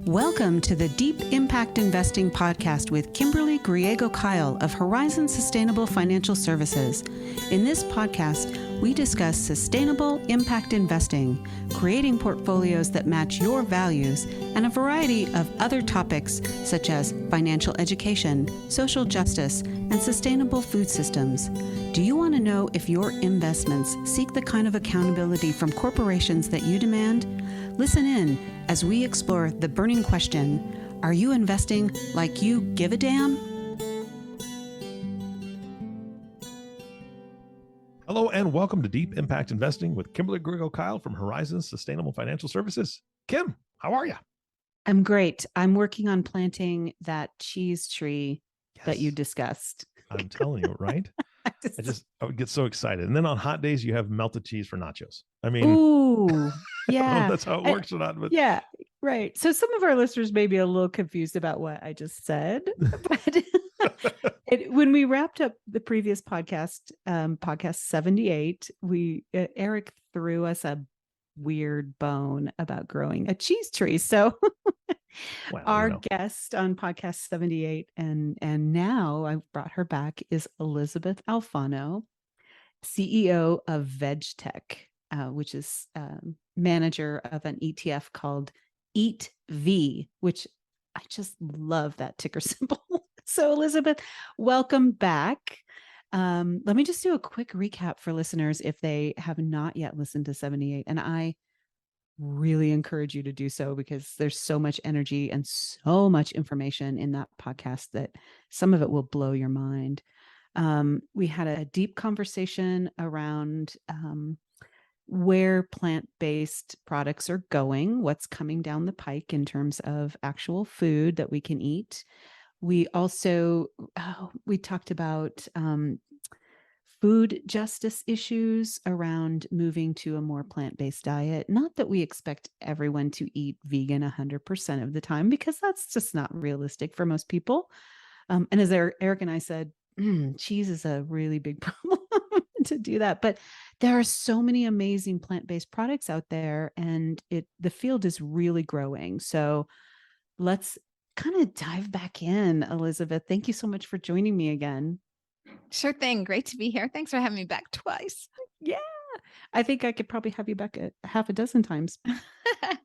Welcome to the Deep Impact Investing Podcast with Kimberly Griego-Kyle of Horizon Sustainable Financial Services. In this podcast, we discuss sustainable impact investing, creating portfolios that match your values, and a variety of other topics such as financial education, social justice, and sustainable food systems. Do you want to know if your investments seek the kind of accountability from corporations that you demand? Listen in as we explore the burning question, are you investing like you give a damn? Hello and welcome to Deep Impact Investing with Kimberly Griego-Kyle from Horizon Sustainable Financial Services. Kim, how are you? I'm great. I'm working on planting that cheese tree that you discussed. I'm telling you, right? I would get so excited. And then on hot days, you have melted cheese for nachos. I mean, ooh, yeah, I don't know if that's how it works or not. But yeah, right. So some of our listeners may be a little confused about what I just said, but when we wrapped up the previous podcast, podcast 78, Eric threw us a weird bone about growing a cheese tree. So well, our guest on podcast 78, and now I've brought her back, is Elysabeth Alfano, CEO of VegTech, which is manager of an ETF called EatV, which I just love that ticker symbol. So Elysabeth, welcome back. Let me just do a quick recap for listeners if they have not yet listened to 78. And I really encourage you to do so because there's so much energy and so much information in that podcast that some of it will blow your mind. We had a deep conversation around where plant-based products are going, what's coming down the pike in terms of actual food that we can eat. We also, we talked about food justice issues around moving to a more plant-based diet. Not that we expect everyone to eat vegan 100% of the time, because that's just not realistic for most people. And as Eric and I said, cheese is a really big problem to do that. But there are so many amazing plant-based products out there, and the field is really growing. So let's kind of dive back in. Elysabeth, thank you so much for joining me again. Sure thing. Great to be here. Thanks for having me back twice. Yeah. I think I could probably have you back a half a dozen times.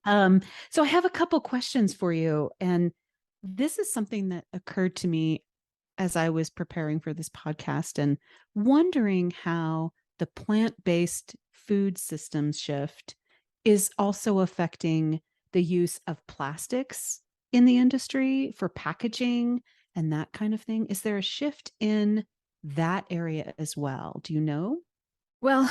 So I have a couple questions for you. And this is something that occurred to me as I was preparing for this podcast and wondering how the plant-based food systems shift is also affecting the use of plastics in the industry for packaging and that kind of thing. Is there a shift in that area as well? Do you know? Well,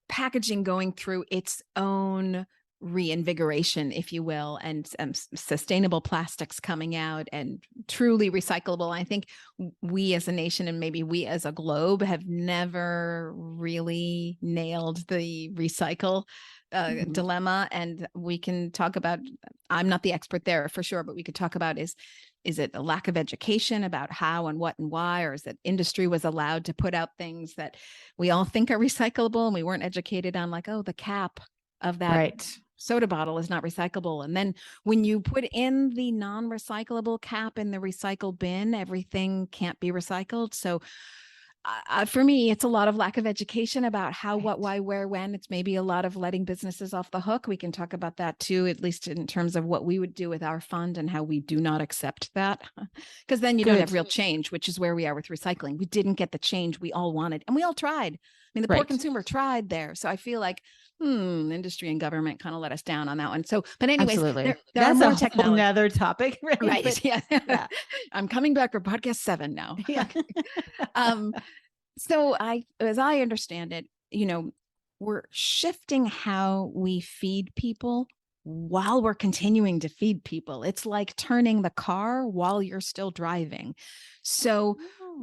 packaging going through its own reinvigoration, if you will, and sustainable plastics coming out and truly recyclable. I think we as a nation and maybe we as a globe have never really nailed the recycle dilemma. And we can talk about, I'm not the expert there for sure, but we could talk about is it a lack of education about how and what and why, or is it industry was allowed to put out things that we all think are recyclable and we weren't educated on, like, oh, the cap of that soda bottle is not recyclable. And then when you put in the non-recyclable cap in the recycle bin, everything can't be recycled. So for me, it's a lot of lack of education about how, what, why, where, when. It's maybe a lot of letting businesses off the hook. We can talk about that too, at least in terms of what we would do with our fund and how we do not accept that. Because then you don't have real change, which is where we are with recycling. We didn't get the change we all wanted, and we all tried. I mean, the poor consumer tried there. So I feel like industry and government kind of let us down on that one. So, but anyways, that's a whole nother topic, right? Right. Yeah. I'm coming back for podcast 7 now. Yeah. So as I understand it, we're shifting how we feed people while we're continuing to feed people. It's like turning the car while you're still driving. So,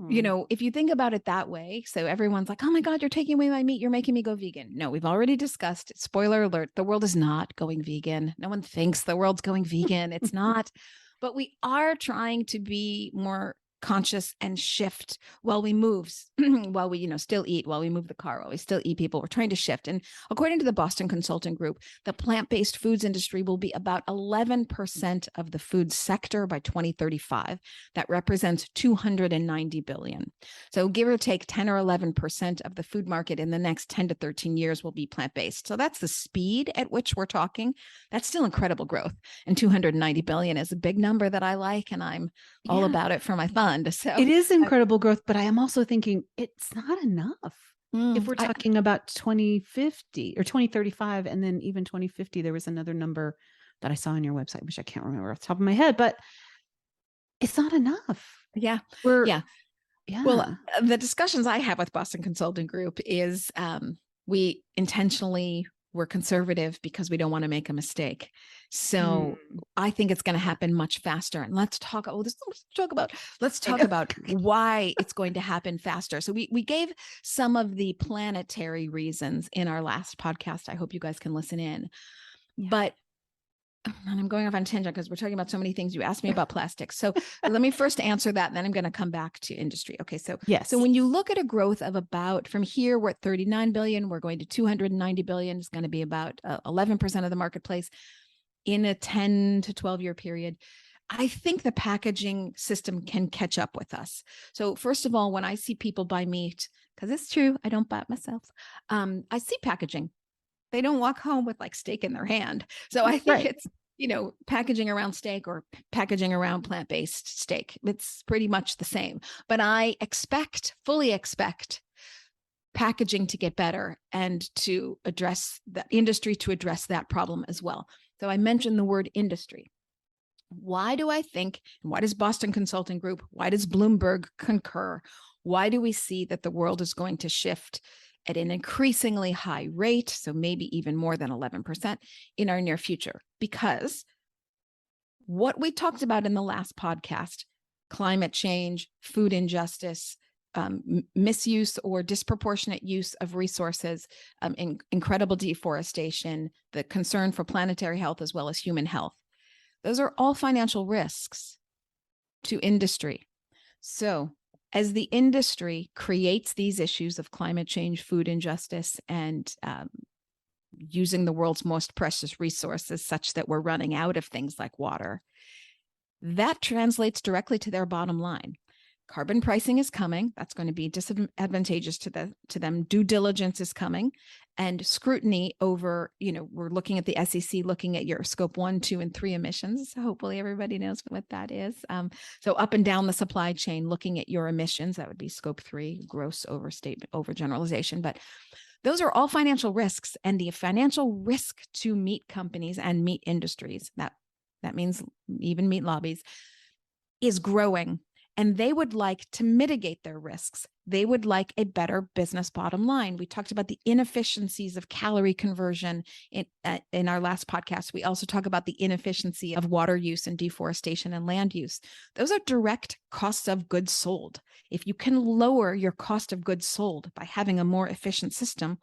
if you think about it that way, so everyone's like, oh my God, you're taking away my meat. You're making me go vegan. No, we've already discussed it. Spoiler alert. The world is not going vegan. No one thinks the world's going vegan. It's not, but we are trying to be more conscious and shift while we move, while we, still eat, while we move the car, while we still eat people. We're trying to shift. And according to the Boston Consulting Group, the plant-based foods industry will be about 11% of the food sector by 2035. That represents 290 billion. So give or take 10 or 11% of the food market in the next 10 to 13 years will be plant-based. So that's the speed at which we're talking. That's still incredible growth. And 290 billion is a big number that I like, and I'm all about it for my fund. So it is incredible growth, but I am also thinking it's not enough. If we're talking about 2050 or 2035, and then even 2050, there was another number that I saw on your website, which I can't remember off the top of my head, but it's not enough. Yeah. Yeah. Well, the discussions I have with Boston Consulting Group is we intentionally were conservative because we don't want to make a mistake. So I think it's going to happen much faster. And let's talk about why it's going to happen faster. So we gave some of the planetary reasons in our last podcast. I hope you guys can listen in. But and I'm going off on tangent because we're talking about so many things. You asked me about plastics. So let me first answer that, and then I'm going to come back to industry. Okay. So, so when you look at a growth of about, from here, we're at 39 billion, we're going to 290 billion. It's going to be about 11% of the marketplace in a 10 to 12 year period. I think the packaging system can catch up with us. So first of all, when I see people buy meat, because it's true, I don't buy it myself. I see packaging. They don't walk home with like steak in their hand. So I think it's, packaging around steak or packaging around plant-based steak. It's pretty much the same, but I fully expect packaging to get better and to address the industry, to address that problem as well. So I mentioned the word industry. Why do I think, and why does Boston Consulting Group, why does Bloomberg concur? Why do we see that the world is going to shift at an increasingly high rate, so maybe even more than 11% in our near future? Because what we talked about in the last podcast, climate change, food injustice, misuse or disproportionate use of resources, incredible deforestation, the concern for planetary health as well as human health, those are all financial risks to industry. So as the industry creates these issues of climate change, food injustice, and using the world's most precious resources such that we're running out of things like water, that translates directly to their bottom line. Carbon pricing is coming. That's going to be disadvantageous to them. Due diligence is coming, and scrutiny over, we're looking at the SEC, looking at your scope 1, 2, and 3 emissions. So hopefully everybody knows what that is. So up and down the supply chain, looking at your emissions, that would be scope 3, gross overstatement, overgeneralization. But those are all financial risks, and the financial risk to meat companies and meat industries, that means even meat lobbies, is growing. And they would like to mitigate their risks. They would like a better business bottom line. We talked about the inefficiencies of calorie conversion in our last podcast. We also talk about the inefficiency of water use and deforestation and land use. Those are direct costs of goods sold. If you can lower your cost of goods sold by having a more efficient system,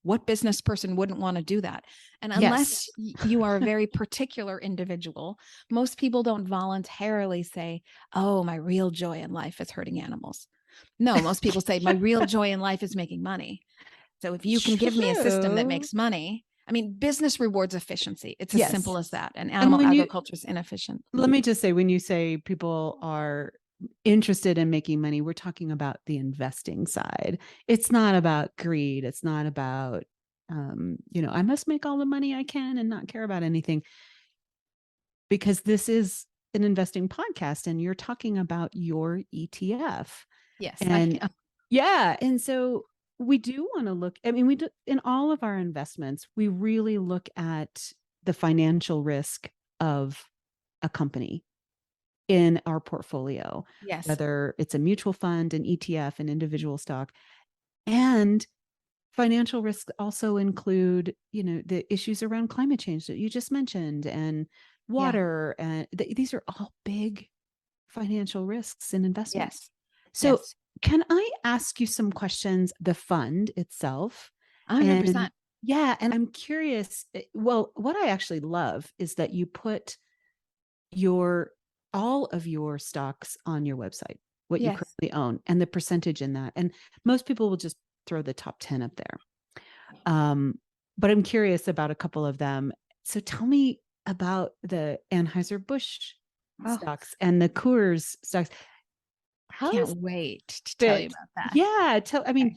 what business person wouldn't want to do that? And unless you are a very particular individual, most people don't voluntarily say, oh, my real joy in life is hurting animals. No, most people say my real joy in life is making money. So if you can give me a system that makes money, I mean, business rewards efficiency. It's as simple as that. And animal agriculture is inefficient. Let me just say, when you say people are interested in making money, we're talking about the investing side. It's not about greed. It's not about, I must make all the money I can and not care about anything, because this is an investing podcast and you're talking about your ETF. Yes. And and so we do want to look, we do in all of our investments, we really look at the financial risk of a company in our portfolio, whether it's a mutual fund, an ETF, an individual stock. And financial risks also include, the issues around climate change that you just mentioned, and water. And these are all big financial risks in investments. So can I ask you some questions, the fund itself? 100%. And I'm curious, well, what I actually love is that you put all of your stocks on your website. what you Yes. currently own and the percentage in that. And most people will just throw the top 10 up there. But I'm curious about a couple of them. So tell me about the Anheuser-Busch stocks and the Coors stocks. How Can't is wait to tell you it? about that. Yeah, I mean,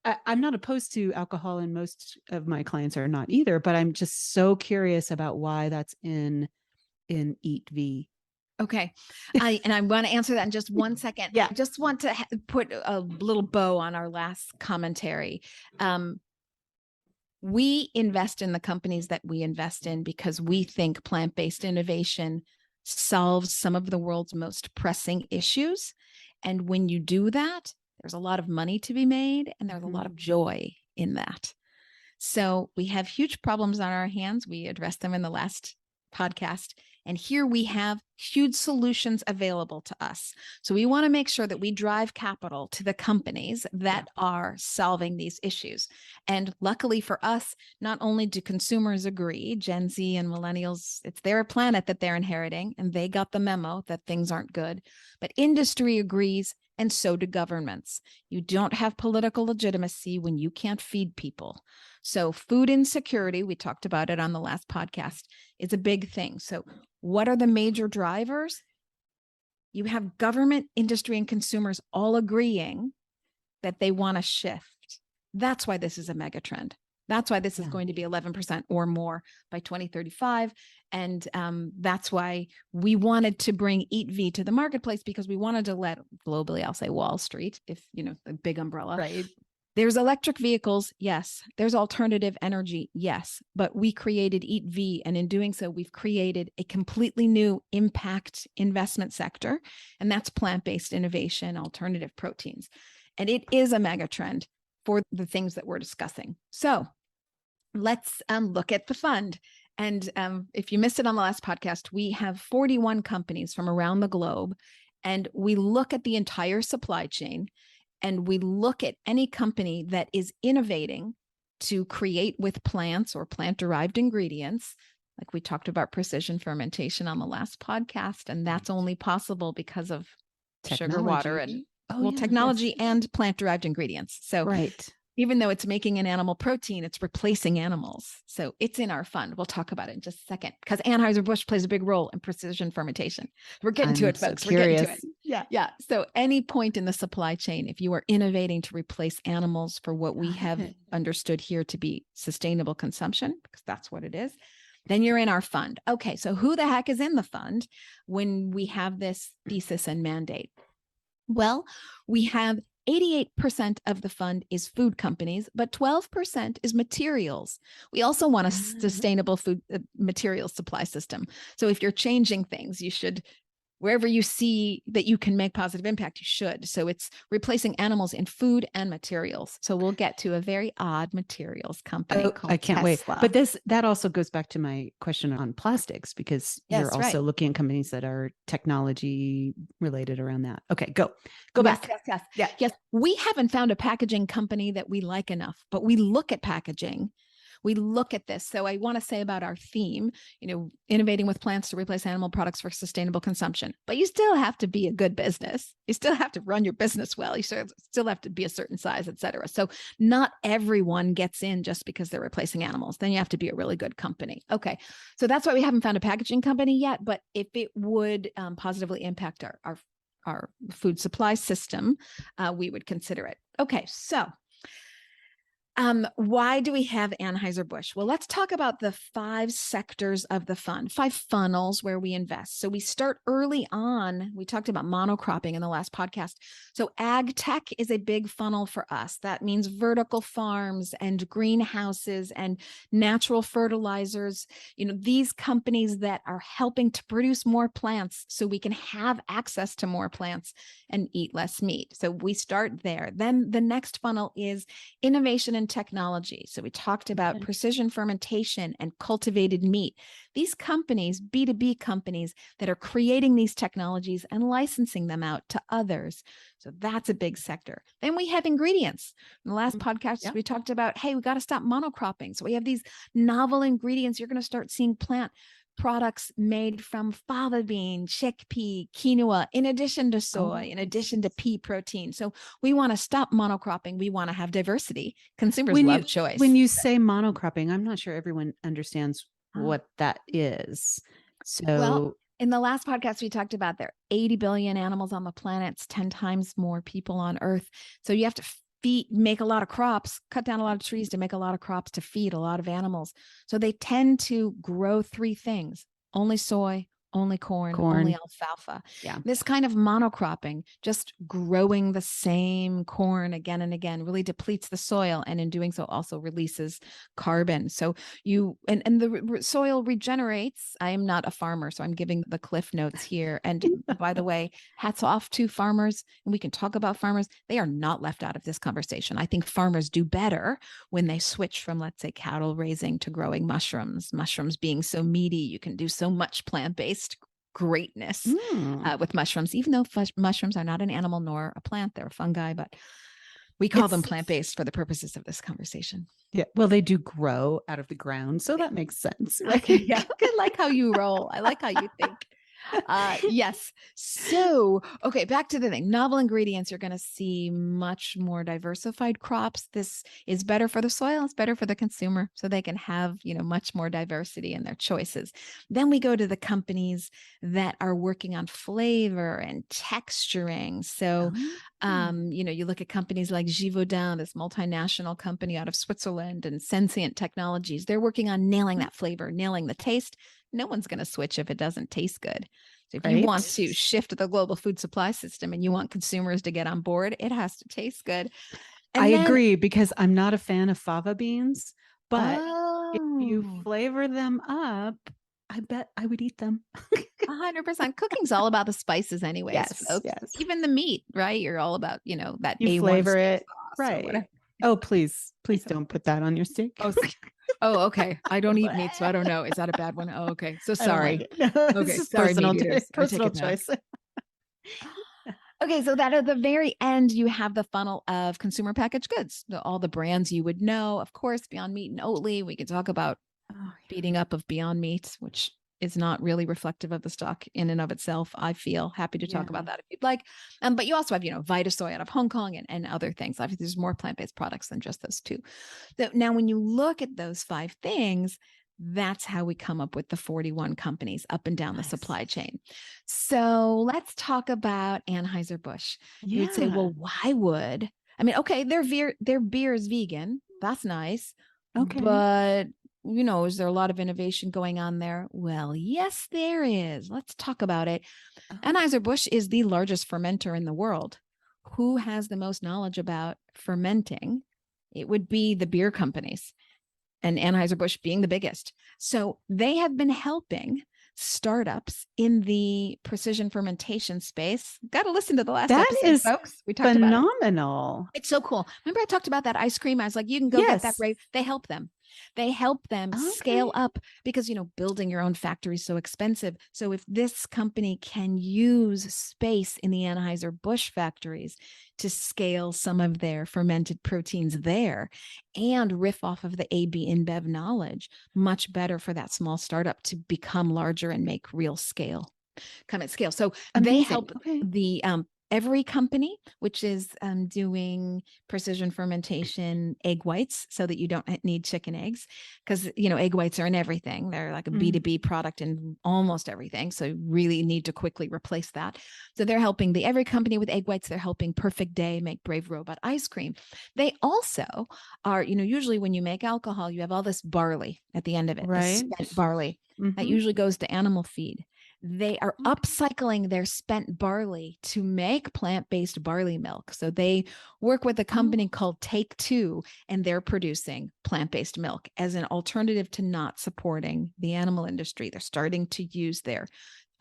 Okay. I'm not opposed to alcohol, and most of my clients are not either, but I'm just so curious about why that's in EatV. Okay. And I want to answer that in just 1 second. Yeah. I just want to put a little bow on our last commentary. We invest in the companies that we invest in because we think plant-based innovation solves some of the world's most pressing issues. And when you do that, there's a lot of money to be made and there's a lot of joy in that. So we have huge problems on our hands. We addressed them in the last podcast. And here we have huge solutions available to us. So we want to make sure that we drive capital to the companies that are solving these issues. And luckily for us, not only do consumers agree, Gen Z and millennials, it's their planet that they're inheriting, and they got the memo that things aren't good, but industry agrees, and so do governments. You don't have political legitimacy when you can't feed people. So food insecurity, we talked about it on the last podcast, is a big thing. So what are the major drivers? You have government, industry, and consumers all agreeing that they want to shift. That's why this is a mega trend. That's why this is going to be 11% or more by 2035. And that's why we wanted to bring EatV to the marketplace, because we wanted to let globally, I'll say Wall Street, if you know, the big umbrella. Right. There's electric vehicles, yes. There's alternative energy, yes. But we created EatV, and in doing so, we've created a completely new impact investment sector, and that's plant-based innovation, alternative proteins. And it is a mega trend for the things that we're discussing. So let's look at the fund. And if you missed it on the last podcast, we have 41 companies from around the globe, and we look at the entire supply chain. And we look at any company that is innovating to create with plants or plant-derived ingredients. Like we talked about precision fermentation on the last podcast, and that's only possible because of sugar, water, and technology and plant-derived ingredients. So even though it's making an animal protein, it's replacing animals. So it's in our fund. We'll talk about it in just a second, because Anheuser-Busch plays a big role in precision fermentation. We're getting to it, folks. We're getting to it. Yeah. So any point in the supply chain, if you are innovating to replace animals for what we have understood here to be sustainable consumption, because that's what it is, then you're in our fund. Okay. So who the heck is in the fund when we have this thesis and mandate? Well, we have 88% of the fund is food companies, but 12% is materials. We also want a sustainable food materials supply system. So if you're changing things, you should, wherever you see that you can make positive impact, you should. So it's replacing animals in food and materials. So we'll get to a very odd materials company called I can't Tesla. wait. But that also goes back to my question on plastics, because you're also looking at companies that are technology related around that. Okay, go back. Yes. We haven't found a packaging company that we like enough, but we look at packaging. We look at this. So I want to say about our theme, innovating with plants to replace animal products for sustainable consumption. But you still have to be a good business. You still have to run your business well. You still have to be a certain size, et cetera. So not everyone gets in just because they're replacing animals. Then you have to be a really good company. Okay. So that's why we haven't found a packaging company yet. But if it would positively impact our food supply system, we would consider it. Okay. So why do we have Anheuser-Busch? Well, let's talk about the 5 sectors of the fund, 5 funnels where we invest. So we start early on. We talked about monocropping in the last podcast. So ag tech is a big funnel for us. That means vertical farms and greenhouses and natural fertilizers. These companies that are helping to produce more plants so we can have access to more plants and eat less meat. So we start there. Then the next funnel is innovation and technology. So we talked about precision fermentation and cultivated meat. These companies, B2B companies that are creating these technologies and licensing them out to others. So that's a big sector. Then we have ingredients. In the last podcast, we talked about, hey, we got to stop monocropping. So we have these novel ingredients. You're going to start seeing plant products made from fava bean, chickpea, quinoa, in addition to soy, in addition to pea protein. So we want to stop monocropping. We want to have diversity. Consumers love choice. When you say monocropping, I'm not sure everyone understands what that is. So, well, in the last podcast, we talked about there are 80 billion animals on the planet. It's 10 times more people on Earth. So you have to make a lot of crops, cut down a lot of trees to make a lot of crops to feed a lot of animals. So they tend to grow three things: only soy, only corn, only alfalfa. Yeah. This kind of monocropping, just growing the same corn again and again, really depletes the soil, and in doing so also releases carbon. So the soil regenerates. I am not a farmer, so I'm giving the cliff notes here. And by the way, hats off to farmers, and we can talk about farmers. They are not left out of this conversation. I think farmers do better when they switch from, let's say, cattle raising to growing mushrooms. Mushrooms being so meaty, you can do so much plant-based greatness with mushrooms, even though mushrooms are not an animal nor a plant. They're a fungi, but we call them plant-based for the purposes of this conversation. Yeah. Well, they do grow out of the ground, so that makes sense. Right? Okay, yeah. I like how you roll. I like how you think. Yes. So, okay, back to the thing. Novel ingredients, you're going to see much more diversified crops. This is better for the soil. It's better for the consumer, so they can have, much more diversity in their choices. Then we go to the companies that are working on flavor and texturing. So, you look at companies like Givaudan, this multinational company out of Switzerland, and Sensient Technologies. They're working on nailing that flavor, nailing the taste. No one's going to switch if it doesn't taste good. So if you want to shift the global food supply system and you want consumers to get on board, it has to taste good. And I agree, because I'm not a fan of fava beans, but if you flavor them up, I bet I would eat them. 100%. Cooking's all about the spices anyways. Yes, folks. yes. Even the meat, right? You're all about, that you A1 flavor it. sauce Right. Oh, please don't put that on your steak. Oh, okay. I don't eat meat, so I don't know. Is that a bad one? Oh, okay. So sorry. Okay, sorry, personal, meat eaters. personal choice. Okay, so that at the very end, you have the funnel of consumer packaged goods, all the brands you would know. Of course, Beyond Meat and Oatly. We could talk about beating up of Beyond Meat, which is not really reflective of the stock in and of itself. I feel happy to talk about that if you'd like. But you also have, Vitasoy out of Hong Kong and other things. Obviously, there's more plant-based products than just those two. So now when you look at those 5 things, that's how we come up with the 41 companies up and down the supply chain. So let's talk about Anheuser-Busch. You would say, well, why would, okay, their beer is vegan. That's nice. Okay. But is there a lot of innovation going on there? Well, yes, there is. Let's talk about it. Anheuser-Busch is the largest fermenter in the world. Who has the most knowledge about fermenting? It would be the beer companies, and Anheuser-Busch being the biggest. So they have been helping startups in the precision fermentation space. Got to listen to the last episode, folks. We talked phenomenal. About it. It's so cool. Remember I talked about that ice cream? I was like, you can go get that, Ray. They help them. They help them scale up because, building your own factory is so expensive. So if this company can use space in the Anheuser-Busch factories to scale some of their fermented proteins there and riff off of the AB InBev knowledge, much better for that small startup to become larger and make real scale. Come at scale. So they help the every company, which is doing precision fermentation egg whites so that you don't need chicken eggs, because, egg whites are in everything. They're like a B2B product in almost everything. So you really need to quickly replace that. So they're helping every company with egg whites. They're helping Perfect Day make Brave Robot ice cream. They also are, usually when you make alcohol, you have all this barley at the end of it, the spent barley that usually goes to animal feed. They are upcycling their spent barley to make plant-based barley milk. So they work with a company called Take Two, and they're producing plant-based milk as an alternative to not supporting the animal industry. They're starting to use their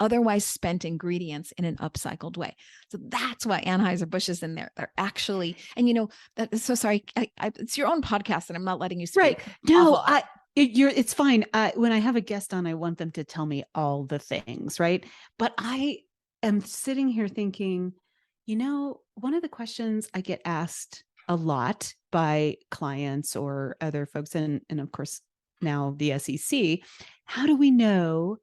otherwise spent ingredients in an upcycled way. So that's why Anheuser-Busch is in there. They're actually, and so sorry, it's your own podcast and I'm not letting you speak. Right. No, it's fine. When I have a guest on, I want them to tell me all the things, right? But I am sitting here thinking, one of the questions I get asked a lot by clients or other folks, and of course now the SEC, how do we know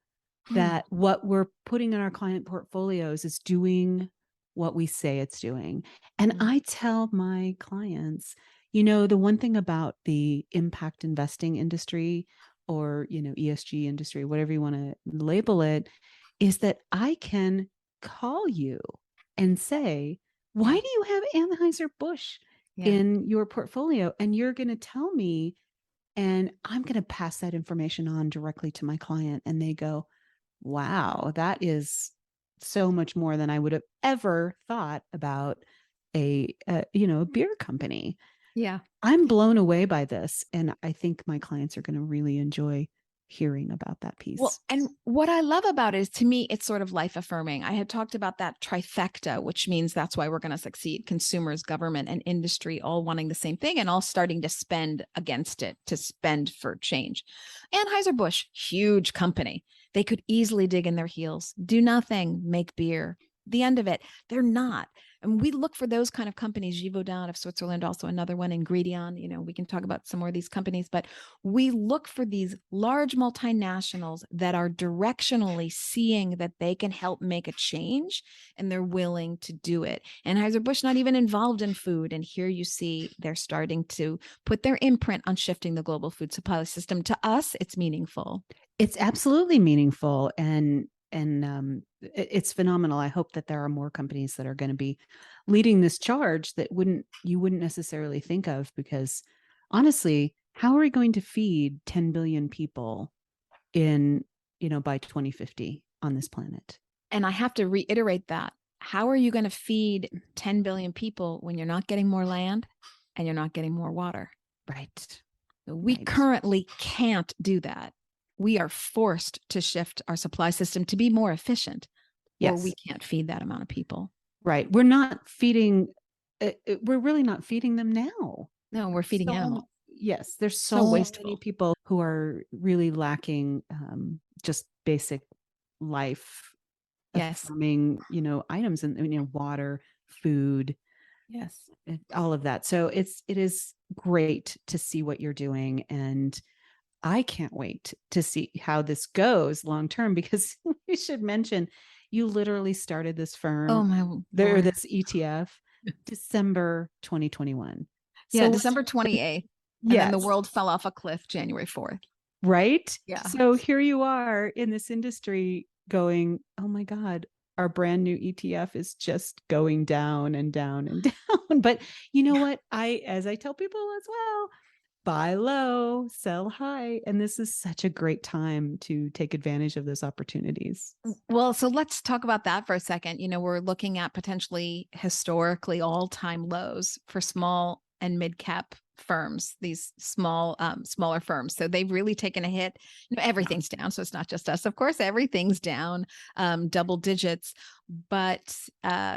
that what we're putting in our client portfolios is doing what we say it's doing? And I tell my clients, the one thing about the impact investing industry, or, ESG industry, whatever you want to label it, is that I can call you and say, why do you have Anheuser-Busch in your portfolio? And you're going to tell me, and I'm going to pass that information on directly to my client. And they go, wow, that is so much more than I would have ever thought about a beer company. Yeah. I'm blown away by this. And I think my clients are going to really enjoy hearing about that piece. Well, and what I love about it is, to me, it's sort of life affirming. I had talked about that trifecta, which means that's why we're going to succeed: consumers, government, and industry all wanting the same thing and all starting to spend against it, to spend for change. Anheuser-Busch, huge company. They could easily dig in their heels, do nothing, make beer. The end of it, they're not. And we look for those kind of companies. Givaudan of Switzerland, also another one, Ingredion. We can talk about some more of these companies, but we look for these large multinationals that are directionally seeing that they can help make a change, and they're willing to do it. Anheuser-Busch not even involved in food. And here you see they're starting to put their imprint on shifting the global food supply system. To us, it's meaningful. It's absolutely meaningful. And it's phenomenal. I hope that there are more companies that are going to be leading this charge that you wouldn't necessarily think of, because honestly, how are we going to feed 10 billion people by 2050 on this planet? And I have to reiterate that. How are you going to feed 10 billion people when you're not getting more land and you're not getting more water? Right. We currently can't do that. We are forced to shift our supply system to be more efficient, or we can't feed that amount of people. Right. We're not feeding. We're really not feeding them now. No, we're feeding animals. Yes. There's so many people who are really lacking just basic life affirming, items, and, water, food. Yes. All of that. So it is great to see what you're doing. And I can't wait to see how this goes long term, because we should mention you literally started this firm, this ETF, December 2021. Yeah, December 28th. And then the world fell off a cliff January 4th. Right? Yeah. So here you are in this industry going, oh my God, our brand new ETF is just going down and down and down. But you know what? As I tell people as well, buy low, sell high. And this is such a great time to take advantage of those opportunities. Well, so let's talk about that for a second. We're looking at potentially historically all-time lows for small and mid-cap firms, these smaller firms. So they've really taken a hit. Everything's down. So it's not just us. Of course, everything's down, double digits, but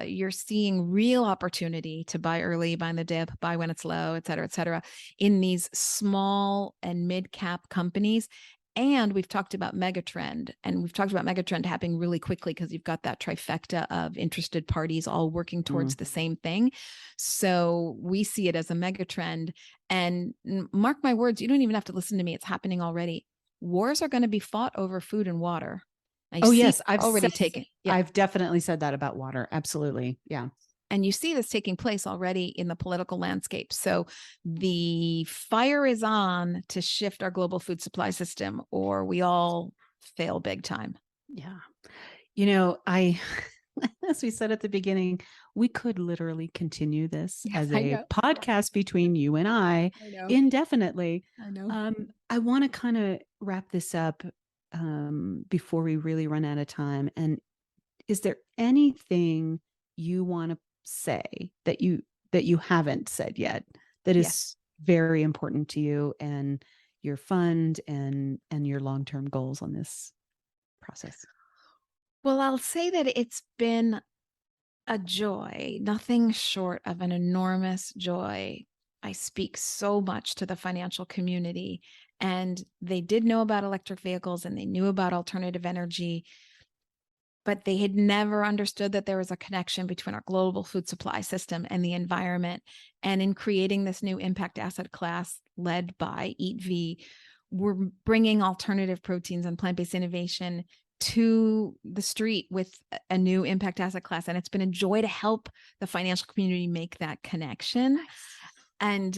you're seeing real opportunity to buy early, buy in the dip, buy when it's low, et cetera, in these small and mid-cap companies. And we've talked about Megatrend, and we've talked about Megatrend happening really quickly because you've got that trifecta of interested parties all working towards the same thing. So we see it as a Megatrend. And mark my words, you don't even have to listen to me. It's happening already. Wars are going to be fought over food and water. Yes, I've definitely said that about water. Absolutely. Yeah. And you see this taking place already in the political landscape. So the fire is on to shift our global food supply system, or we all fail big time. Yeah. As we said at the beginning, we could literally continue this as a podcast between you and I indefinitely. I know. I want to kind of wrap this up before we really run out of time. And is there anything you want to say that you haven't said yet that is very important to you and your fund and your long-term goals on this process? Well, I'll say that it's been a joy, nothing short of an enormous joy. I speak so much to the financial community, and they did know about electric vehicles and they knew about alternative energy, but they had never understood that there was a connection between our global food supply system and the environment. And in creating this new impact asset class led by EatV, we're bringing alternative proteins and plant-based innovation to the street with a new impact asset class. And it's been a joy to help the financial community make that connection. And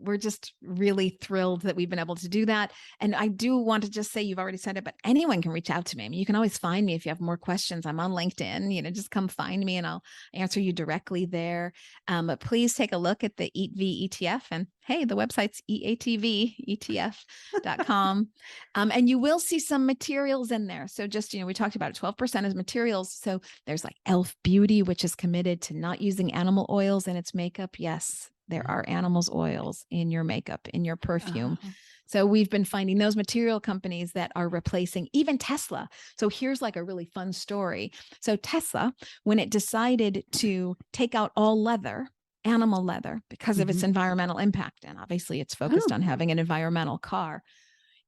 we're just really thrilled that we've been able to do that. And I do want to just say, you've already said it, but anyone can reach out to me. I mean, you can always find me if you have more questions. I'm on LinkedIn, just come find me and I'll answer you directly there. But please take a look at the EatV ETF. And hey, the website's EATVETF.com. And you will see some materials in there. So just, we talked about it, 12% is materials. So there's like Elf Beauty, which is committed to not using animal oils in its makeup. Yes, there are animals oils in your makeup, in your perfume. Oh. So we've been finding those material companies that are replacing even Tesla. So here's like a really fun story. So Tesla, when it decided to take out all leather, animal leather, because of its environmental impact, and obviously it's focused on having an environmental car,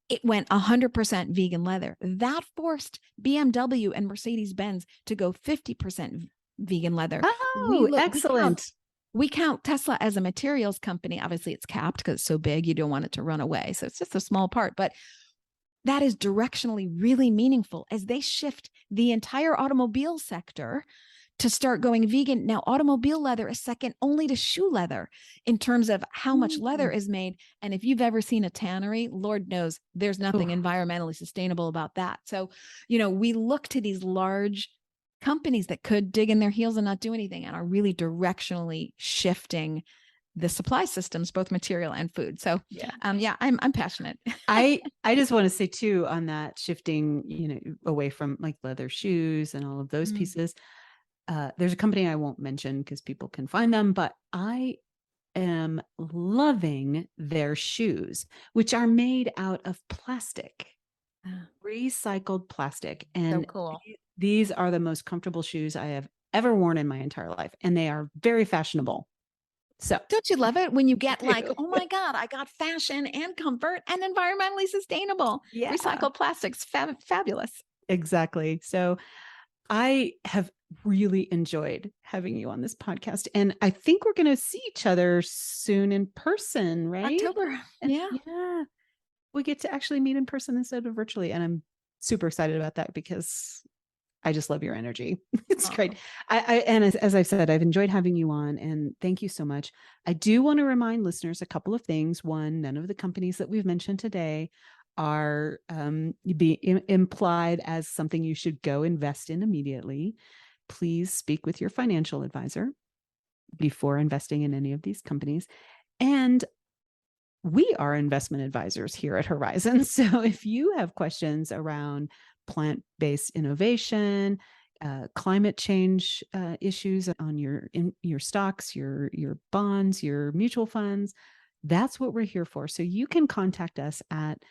it went 100% vegan leather. That forced BMW and Mercedes-Benz to go 50% vegan leather. Oh, excellent. We count Tesla as a materials company. Obviously, it's capped because it's so big, you don't want it to run away. So it's just a small part, but that is directionally really meaningful as they shift the entire automobile sector to start going vegan. Now, automobile leather is second only to shoe leather in terms of how much leather is made. And if you've ever seen a tannery, Lord knows there's nothing environmentally sustainable about that. So, we look to these large companies that could dig in their heels and not do anything and are really directionally shifting the supply systems, both material and food. So I'm passionate. I just want to say too, on that shifting, away from like leather shoes and all of those pieces, there's a company I won't mention because people can find them, but I am loving their shoes, which are made out of plastic, recycled plastic. And so cool. These are the most comfortable shoes I have ever worn in my entire life, and they are very fashionable. So don't you love it when you get like, oh my God, I got fashion and comfort and environmentally sustainable. Yeah. Recycled plastics, fabulous. Exactly. So I have really enjoyed having you on this podcast, and I think we're going to see each other soon in person, right? October. Yeah. We get to actually meet in person instead of virtually. And I'm super excited about that because I just love your energy. It's great. And as I've said, I've enjoyed having you on, and thank you so much. I do want to remind listeners a couple of things. One, none of the companies that we've mentioned today are implied as something you should go invest in immediately. Please speak with your financial advisor before investing in any of these companies. And we are investment advisors here at Horizon. So if you have questions around plant-based innovation, climate change issues on your stocks, your bonds, your mutual funds, that's what we're here for. So you can contact us at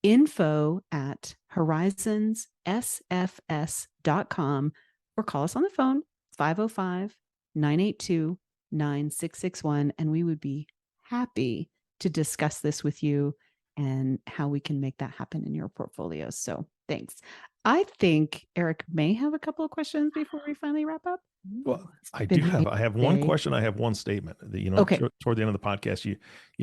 info@horizonssfs.com or call us on the phone, 505-982-9661. And we would be happy to discuss this with you and how we can make that happen in your portfolio. So thanks. I think Eric may have a couple of questions before we finally wrap up. Well, I have one question. I have one statement that, Okay. Toward the end of the podcast, you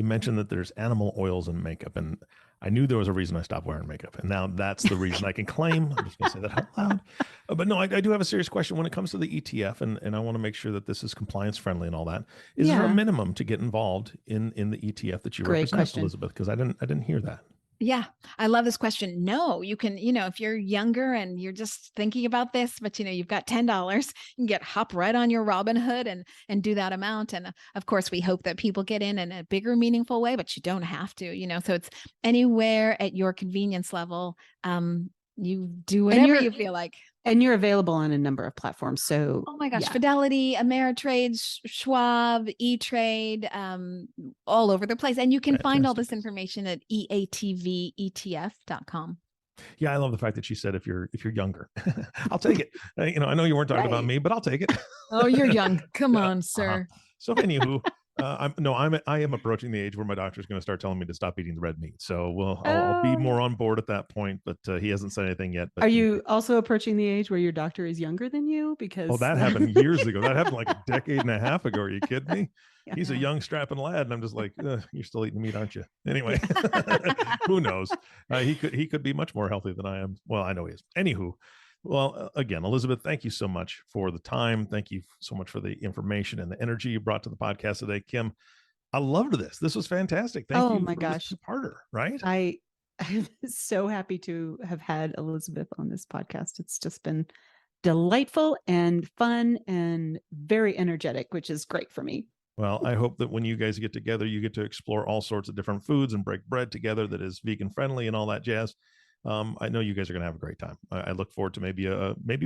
mentioned that there's animal oils in makeup, and I knew there was a reason I stopped wearing makeup, and now that's the reason I can claim. I'm just going to say that out loud. But no, I do have a serious question when it comes to the ETF, and I want to make sure that this is compliance friendly and all that. Is there a minimum to get involved in the ETF that you represent, Elizabeth? Because I didn't hear that. Yeah, I love this question. No, you can, if you're younger and you're just thinking about this, but you've got $10, you can hop right on your Robinhood and do that amount. And of course, we hope that people get in a bigger, meaningful way, but you don't have to, so it's anywhere at your convenience level. You do whatever you feel like. And you're available on a number of platforms. So, oh my gosh, Fidelity, Ameritrade, Schwab, E-Trade, all over the place. And you can find all this information at EATVETF.com. Yeah, I love the fact that she said if you're younger, I'll take it. I know you weren't talking about me, but I'll take it. Oh, you're young. Come on, sir. So anywho, I am approaching the age where my doctor's going to start telling me to stop eating the red meat. So I'll be more on board at that point, but he hasn't said anything yet. But Are you also approaching the age where your doctor is younger than you? Because that happened years ago. That happened like a decade and a half ago. Are you kidding me? Yeah. He's a young strapping lad, and I'm just like, you're still eating meat, aren't you? Anyway, who knows? He could be much more healthy than I am. Well, I know he is. Anywho, well, again, Elizabeth, thank you so much for the time. Thank you so much for the information and the energy you brought to the podcast today, Kim. I loved this. This was fantastic. Thank you. Oh my for gosh, this two-parter, right? I'm so happy to have had Elizabeth on this podcast. It's just been delightful and fun and very energetic, which is great for me. Well, I hope that when you guys get together, you get to explore all sorts of different foods and break bread together that is vegan friendly and all that jazz. I know you guys are going to have a great time. I look forward to maybe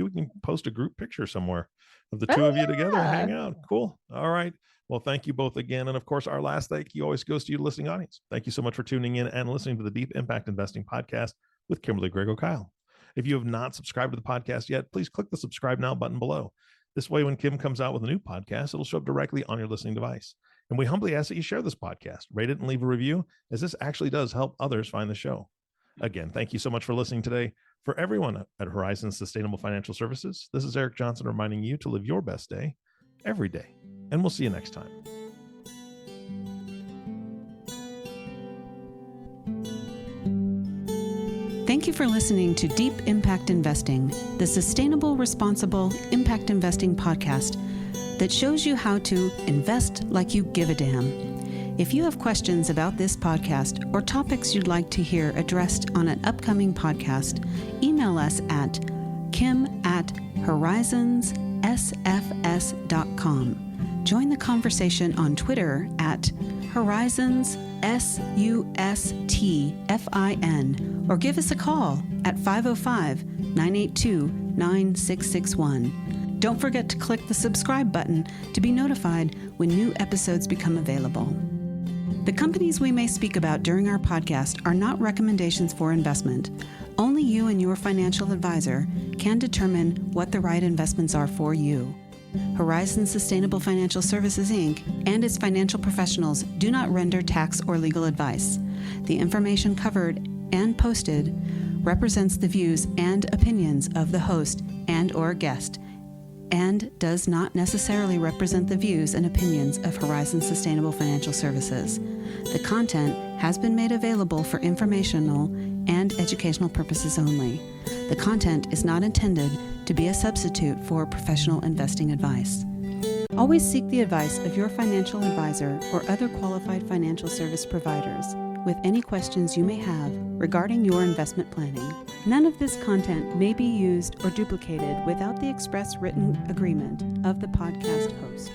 we can post a group picture somewhere of the two of you together and hang out. Cool. All right. Well, thank you both again. And of course, our last thank you always goes to you, the listening audience. Thank you so much for tuning in and listening to the Deep Impact Investing Podcast with Kimberly Grego Kyle. If you have not subscribed to the podcast yet, please click the subscribe now button below. This way, when Kim comes out with a new podcast, it'll show up directly on your listening device. And we humbly ask that you share this podcast, rate it, and leave a review, as this actually does help others find the show. Again, thank you so much for listening today. For everyone at Horizon Sustainable Financial Services, this is Eric Johnson reminding you to live your best day every day. And we'll see you next time. Thank you for listening to Deep Impact Investing, the sustainable, responsible impact investing podcast that shows you how to invest like you give a damn. If you have questions about this podcast or topics you'd like to hear addressed on an upcoming podcast, email us at kim@horizonssfs.com. Join the conversation on Twitter at HorizonsSUSTFIN or give us a call at 505-982-9661. Don't forget to click the subscribe button to be notified when new episodes become available. The companies we may speak about during our podcast are not recommendations for investment. Only you and your financial advisor can determine what the right investments are for you. Horizon Sustainable Financial Services, Inc. and its financial professionals do not render tax or legal advice. The information covered and posted represents the views and opinions of the host and/or guest, and does not necessarily represent the views and opinions of Horizon Sustainable Financial Services. The content has been made available for informational and educational purposes only. The content is not intended to be a substitute for professional investing advice. Always seek the advice of your financial advisor or other qualified financial service providers with any questions you may have regarding your investment planning. None of this content may be used or duplicated without the express written agreement of the podcast host.